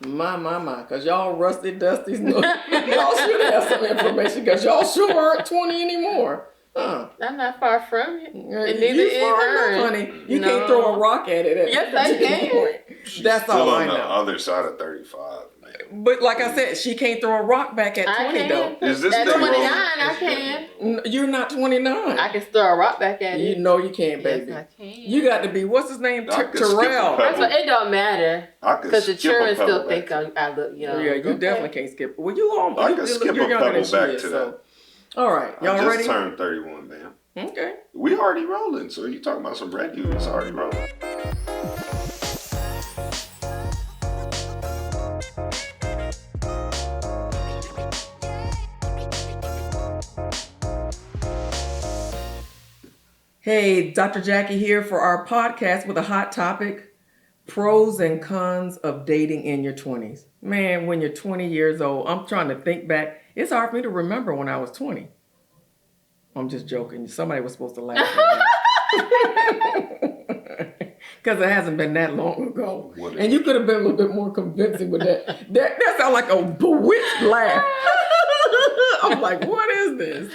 My. Because y'all rusty dusties. Y'all should have some information because y'all sure aren't 20 anymore. I'm not far from it. And neither is her. Honey. You can't throw a rock at it. Yes, I can. She's That's still all I on know. the other side of 35. But like I said, she can't throw a rock back at 20 though. Is this at thing 29, wrong? I can. You're not 29. I can throw a rock back at it. You know you can't, baby. Yes, I can. You got to be, what's his name? Terrell. That's what, it don't matter. Because the children still think I look young. Yeah, you definitely can't skip. Well, you all, I can skip a pebble back to that. All right, y'all I ready? just turned 31, man. Okay. We already rolling, so you talking about some red news? It's already rolling. Hey, Dr.Jacquie here for our podcast with a hot topic, pros and cons of dating in your 20s. Man, when you're 20 years old, I'm trying to think back. It's hard for me to remember when I was 20. I'm just joking. Somebody was supposed to laugh at that. Because it hasn't been that long ago. And you could have been a little bit more convincing with that. That sounds like a bewitched laugh. I'm like, what is this?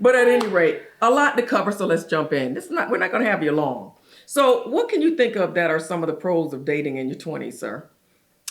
But at any rate, a lot to cover, so let's jump in. We're not going to have you long. So what can you think of that are some of the pros of dating in your 20s, sir?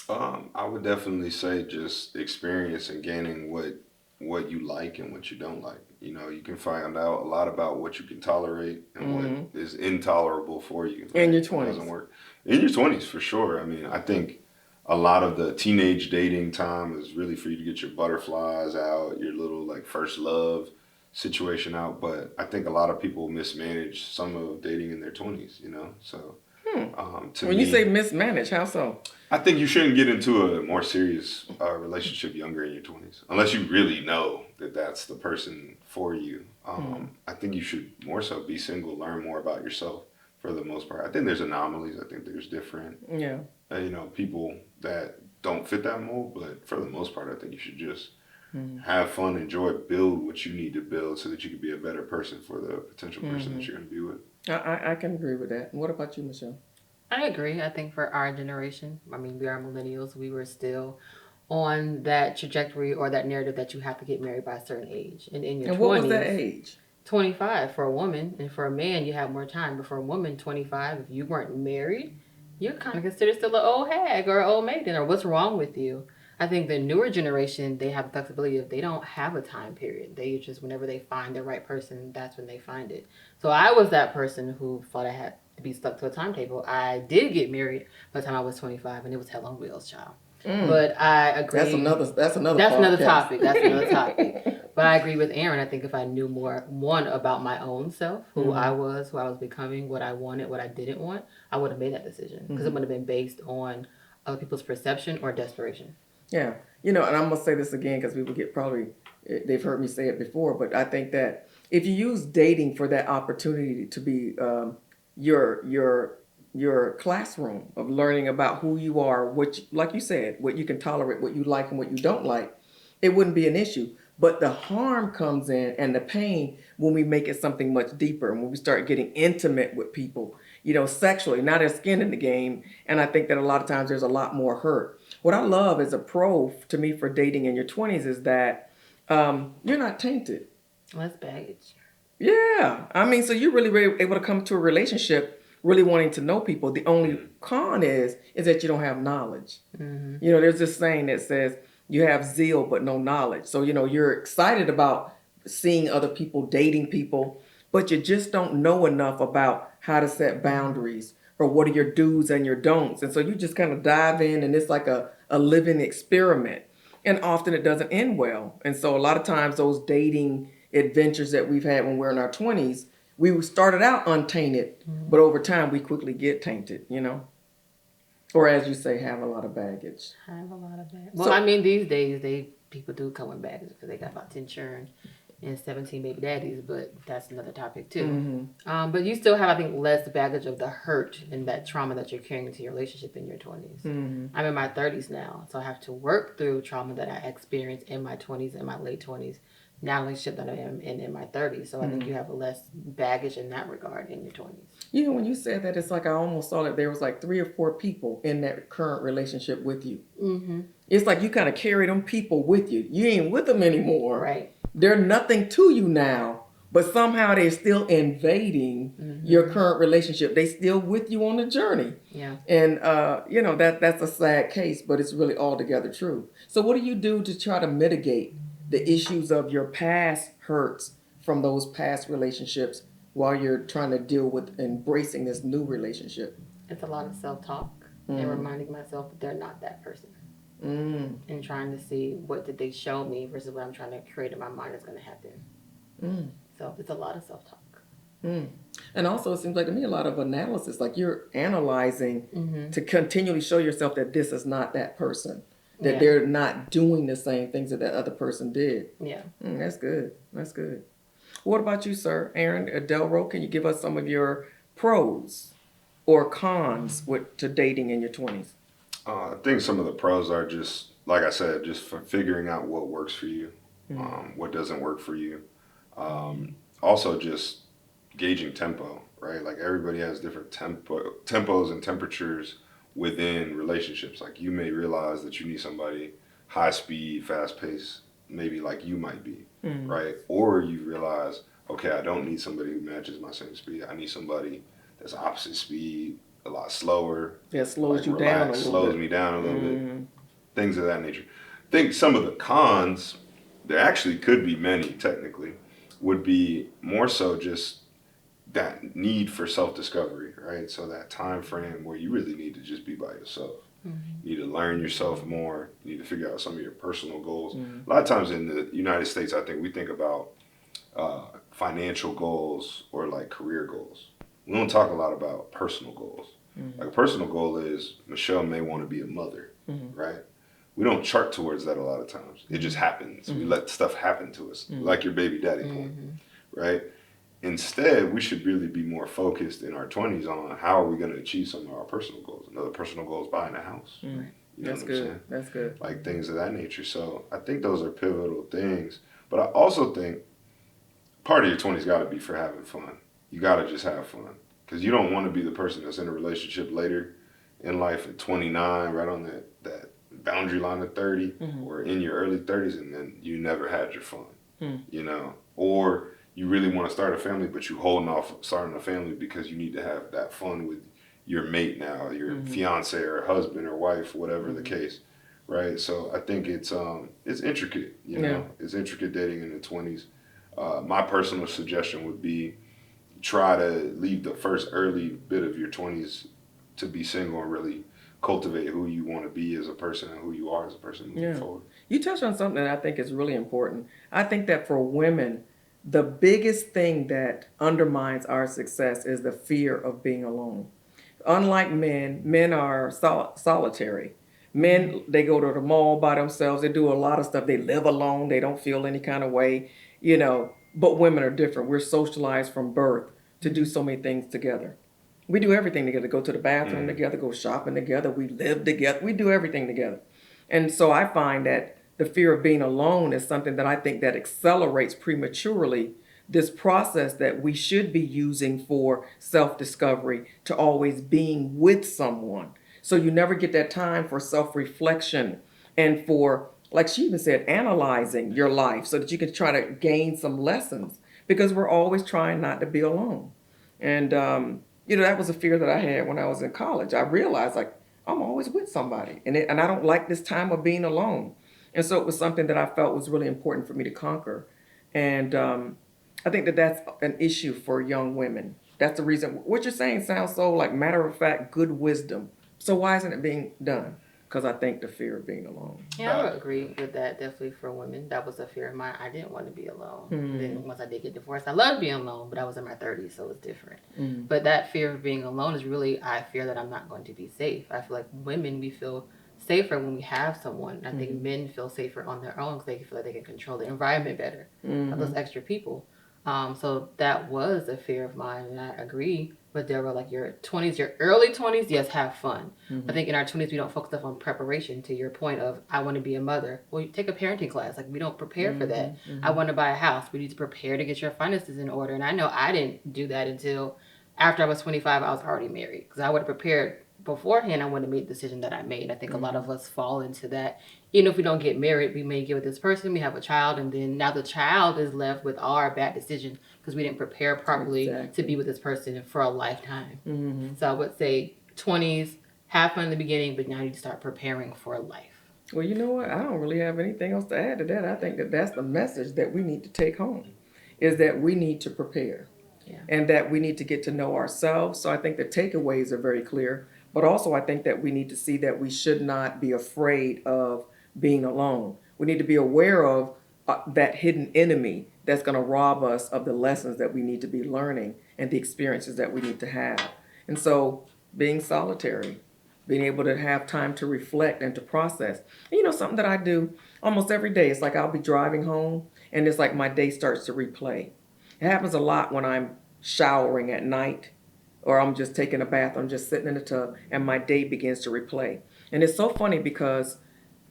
I would definitely say just experience and gaining what you like and what you don't like. You know, you can find out a lot about what you can tolerate and what is intolerable for you. In your 20s. Doesn't work. In your 20s, for sure. I mean, I think a lot of the teenage dating time is really for you to get your butterflies out, your little like first love situation out. But I think a lot of people mismanage some of dating in their 20s, you know? So when you say mismanage, how so? I think you shouldn't get into a more serious relationship younger in your 20s, unless you really know that that's the person for you. I think you should more so be single, learn more about yourself for the most part. I think there's anomalies. I think there's different, people that don't fit that mold. But for the most part, I think you should just have fun, enjoy, build what you need to build so that you can be a better person for the potential person that you're going to be with. I can agree with that. What about you, Michelle? I agree. I think for our generation, I mean, we are millennials. We were still on that trajectory or that narrative that you have to get married by a certain age. And in your 20s. What was that age? 25 for a woman. And for a man, you have more time. But for a woman, 25, if you weren't married, you're kind of considered still an old hag or an old maiden. Or what's wrong with you? I think the newer generation, they have the flexibility of they don't have a time period. They just, whenever they find the right person, that's when they find it. So I was that person who thought I had to be stuck to a timetable. I did get married by the time I was 25, and it was hell on wheels, child. But I agree. That's another topic. That's another topic. But I agree with Aaron. I think if I knew more, one, about my own self, who I was becoming, what I wanted, what I didn't want, I would have made that decision. Because it would have been based on other people's perception or desperation. Yeah. You know, and I'm going to say this again because people they've heard me say it before, but I think that if you use dating for that opportunity to be your classroom of learning about who you are, like you said, what you can tolerate, what you like and what you don't like, it wouldn't be an issue. But the harm comes in and the pain when we make it something much deeper and when we start getting intimate with people, sexually. Now there's skin in the game. And I think that a lot of times there's a lot more hurt. What I love as a pro to me for dating in your 20s is that you're not tainted. Well, that's baggage. Yeah. I mean, so you're really able to come to a relationship really wanting to know people. The only con is that you don't have knowledge. There's this saying that says you have zeal but no knowledge. So, you're excited about seeing other people, dating people, but you just don't know enough about how to set boundaries or what are your do's and your don'ts. And so you just kind of dive in and it's like a living experiment. And often it doesn't end well. And so a lot of times those dating adventures that we've had when we're in our 20s, we started out untainted, but over time we quickly get tainted, Or as you say, have a lot of baggage. Well, I mean, these days, people do come with baggage because they got about 10 children and 17 baby daddies, but that's another topic too. But you still have, I think, less baggage of the hurt and that trauma that you're carrying into your relationship in your 20s. I'm in my 30s now, so I have to work through trauma that I experienced in my 20s and my late 20s now relationship that I am in my 30s. So I think you have less baggage in that regard in your 20s. You know, when you said that, it's like I almost saw that there was like 3 or 4 people in that current relationship with you. Mm-hmm. It's like you kind of carry them people with you. You ain't with them anymore. Right. They're nothing to you now, but somehow they're still invading your current relationship. They still with you on the journey. Yeah. And you know, that's a sad case, but it's really altogether true. So what do you do to try to mitigate the issues of your past hurts from those past relationships while you're trying to deal with embracing this new relationship? It's a lot of self-talk and reminding myself that they're not that person. And trying to see what did they show me versus what I'm trying to create in my mind is going to happen. So it's a lot of self-talk. And also, it seems like to me a lot of analysis, like you're analyzing to continually show yourself that this is not that person, that they're not doing the same things that other person did. Yeah. That's good. That's good. What about you, sir? Aaron Delro, can you give us some of your pros or cons to dating in your 20s? I think some of the pros are just, like I said, just for figuring out what works for you, what doesn't work for you. Also, just gauging tempo, right? Like everybody has different tempos and temperatures within relationships. Like you may realize that you need somebody high speed, fast paced, maybe like you might be, right? Or you realize, okay, I don't need somebody who matches my same speed. I need somebody that's opposite speed, a lot slower. That slows like you down a little slows bit. me down a little bit. Things of that nature. I think some of the cons, there actually could be many technically, would be more so just that need for self-discovery, right? So that time frame where you really need to just be by yourself. You need to learn yourself more. You need to figure out some of your personal goals. A lot of times in the United States, I think we think about financial goals or like career goals. We don't talk a lot about personal goals. Like a personal goal is Michelle may want to be a mother, right? We don't chart towards that a lot of times. It just happens. We let stuff happen to us, like your baby daddy point, right? Instead, we should really be more focused in our 20s on how are we going to achieve some of our personal goals. Another personal goal is buying a house. You know That's what I'm good. saying? That's good. Like things of that nature. So I think those are pivotal things. But I also think part of your 20s got to be for having fun. You got to just have fun. Because you don't want to be the person that's in a relationship later in life at 29, right on that boundary line of 30, or in your early 30s, and then you never had your fun, you know? Or you really want to start a family, but you holding off starting a family because you need to have that fun with your mate now, your fiance or husband or wife, whatever the case, right? So I think it's intricate, you know? It's intricate dating in the 20s. My personal suggestion would be try to leave the first early bit of your 20s to be single and really cultivate who you want to be as a person and who you are as a person moving forward. You touched on something that I think is really important. I think that for women, the biggest thing that undermines our success is the fear of being alone. Unlike men are solitary. Men, they go to the mall by themselves. They do a lot of stuff. They live alone. They don't feel any kind of way, you know. But women are different. We're socialized from birth to do so many things together. We do everything together. Go to the bathroom together, go shopping together. We live together. We do everything together. And so I find that the fear of being alone is something that I think that accelerates prematurely this process that we should be using for self-discovery to always being with someone. So you never get that time for self-reflection and for, like she even said, analyzing your life so that you can try to gain some lessons, because we're always trying not to be alone. And, you know, that was a fear that I had when I was in college. I realized, like, I'm always with somebody, and I don't like this time of being alone. And so it was something that I felt was really important for me to conquer. And I think that that's an issue for young women. That's the reason. What you're saying sounds so like matter of fact, good wisdom. So why isn't it being done? Because I think the fear of being alone. Yeah, I would agree with that. Definitely for women, that was a fear of mine. I didn't want to be alone. Then once I did get divorced, I loved being alone, but I was in my 30s, so it was different. But that fear of being alone is really, I fear that I'm not going to be safe. I feel like women, we feel safer when we have someone. I think men feel safer on their own because they feel like they can control the environment better of those extra people. So that was a fear of mine, and I agree. But there were like your 20s, your early 20s, yes, have fun. I think in our 20s, we don't focus enough on preparation to your point of, I want to be a mother. Well, you take a parenting class. Like, we don't prepare for that. I want to buy a house. We need to prepare to get your finances in order. And I know I didn't do that until after I was 25, I was already married. Because I would have prepared beforehand. I wouldn't have made the decision that I made. I think a lot of us fall into that. Even if we don't get married, we may get with this person, we have a child, and then now the child is left with our bad decision because we didn't prepare properly to be with this person for a lifetime. So I would say 20s, have fun in the beginning, but now you start preparing for life. Well, you know what? I don't really have anything else to add to that. I think that that's the message that we need to take home, is that we need to prepare. Yeah. And that we need to get to know ourselves. So I think the takeaways are very clear. But also I think that we need to see that we should not be afraid of being alone. We need to be aware of that hidden enemy that's going to rob us of the lessons that we need to be learning and the experiences that we need to have. And so being solitary, being able to have time to reflect and to process. And you know, something that I do almost every day, it's like I'll be driving home and it's like my day starts to replay. It happens a lot when I'm showering at night or I'm just taking a bath, I'm just sitting in the tub and my day begins to replay. And it's so funny because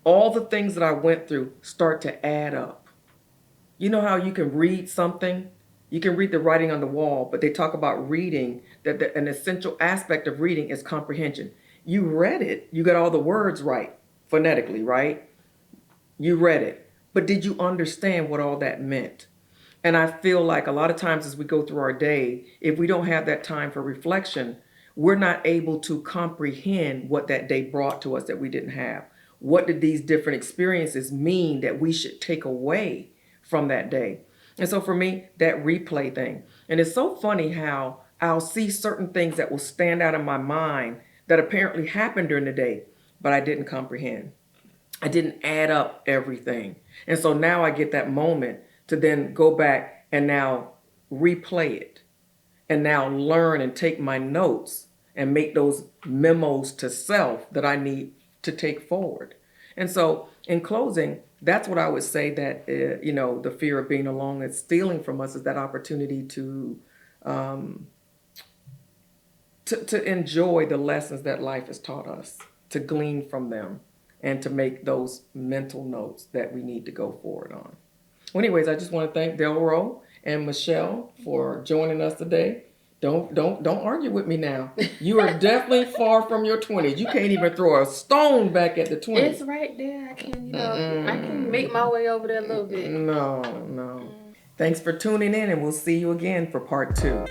all the things that I went through start to add up. You know how you can read something? You can read the writing on the wall, but they talk about reading, that an essential aspect of reading is comprehension. You read it, you got all the words right, phonetically, right? You read it, but did you understand what all that meant? And I feel like a lot of times as we go through our day, if we don't have that time for reflection, we're not able to comprehend what that day brought to us that we didn't have. What did these different experiences mean that we should take away from that day? And so for me, that replay thing. And it's so funny how I'll see certain things that will stand out in my mind that apparently happened during the day, but I didn't comprehend. I didn't add up everything. And so now I get that moment to then go back and now replay it and now learn and take my notes and make those memos to self that I need to take forward. And so in closing, that's what I would say that, the fear of being alone is stealing from us, is that opportunity to enjoy the lessons that life has taught us, to glean from them, and to make those mental notes that we need to go forward on. Well, anyways, I just want to thank Delro and Michelle for joining us today. Don't argue with me now. You are definitely far from your 20s. You can't even throw a stone back at the 20s. It's right there. I can make my way over there a little bit. No. Thanks for tuning in, and we'll see you again for part 2.